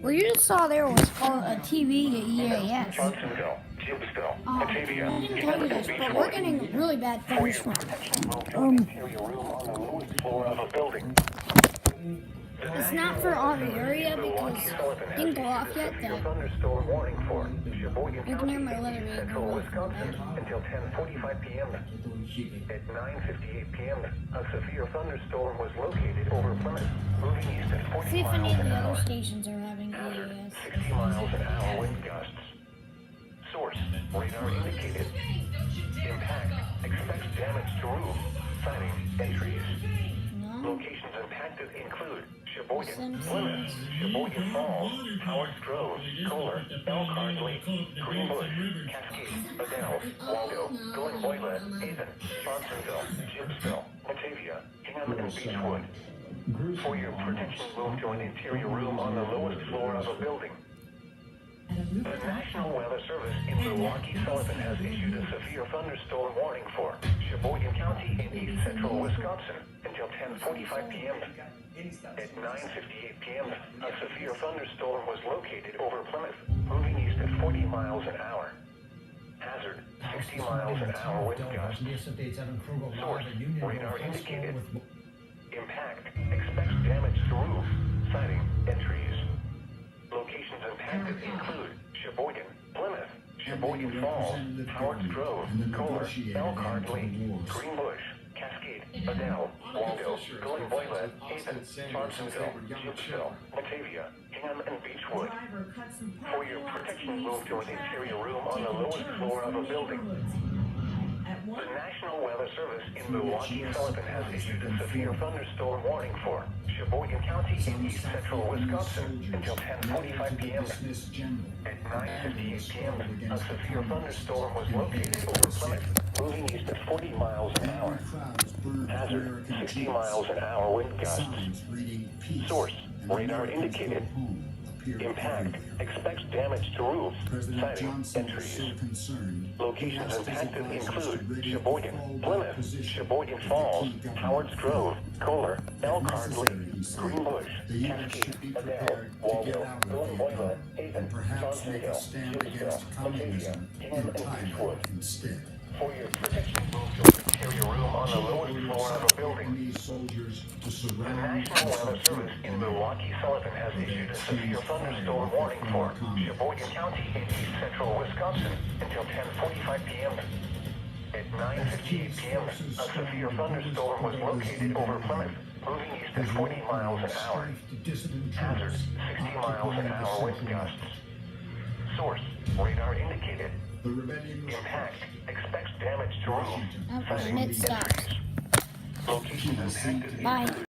What you just saw there was called a TV at EAS. I didn't tell you this, but we're getting really bad thunderstorms. It's not for our area because it didn't go off yet. You can hear my letter read going off in the background. Until 10:45 p.m. At 9:58 p.m., a severe thunderstorm was located over Plymouth, moving east at 40 See if any miles of an the other hour. stations are having Hazard, EAS. 60 miles an hour wind gusts. Source, radar indicated. Impact, expects damage to roof, siding, and trees. No? Locations impacted include Sheboygan, Simpsons. Plymouth, Sheboygan Falls, Howard Grove, Kohler, Elkhart Lake, Green Bush, Cascade, Adele, Waldo, Glenboyla, Haven, Johnsonville, Gibbsville, Batavia, Hingham, and Beechwood. For your protection, move to an interior room on the lowest floor of a building. The National Weather Service in Milwaukee-Sullivan has issued a severe thunderstorm warning for Sheboygan County in east central Wisconsin until 10:45 p.m. At 9:58 p.m., a severe thunderstorm was located over Plymouth, moving east at 40 miles an hour. Hazard, 60 miles an hour wind gusts. Source, radar indicated. Impact, expects damage to roof, siding, and trees. Locations impacted include Sheboygan, Plymouth, Sheboygan Falls, Howard Grove, Kohler, Elkhart Lake, Green Bush, Cascade, Adele, Waldo, Glenboyla, Haven, Johnsonville, Gibbsville, Batavia, Hingham, and Beechwood. For your protection, move to an interior room on the lowest floor of a building. The National Weather Service in Milwaukee-Sullivan has issued a severe thunderstorm warning for Sheboygan County in east central Wisconsin until 10:45 p.m. At 9:58 p.m., a severe thunderstorm was located over Plymouth, moving east at 40 miles an hour. Hazard, 60 miles an hour wind gusts. Source, radar indicated. Impact, expects damage to roofs, siding, and trees. Locations impacted include Sheboygan, Plymouth, Sheboygan Falls, Howard Grove, Kohler, Elkhart Lake, Green Bush, Cascade, Adele, Waldo, Glenboyla, Haven, Johnsonville, Gibbsville, Batavia, Hingham, and Beechwood. For your protection, move to an interior room on the lowest floor of a building. The National Weather Service in Milwaukee-Sullivan has issued a severe thunderstorm warning for Sheboygan County in east central Wisconsin until 10:45 p.m. At 9:58 p.m., a severe thunderstorm was located over Plymouth, moving east at 40 miles an hour. Hazard, 60 miles an hour wind gusts. Source, radar indicated. Impact, expects damage to roof, siding, and trees. Locations impacted. Bye.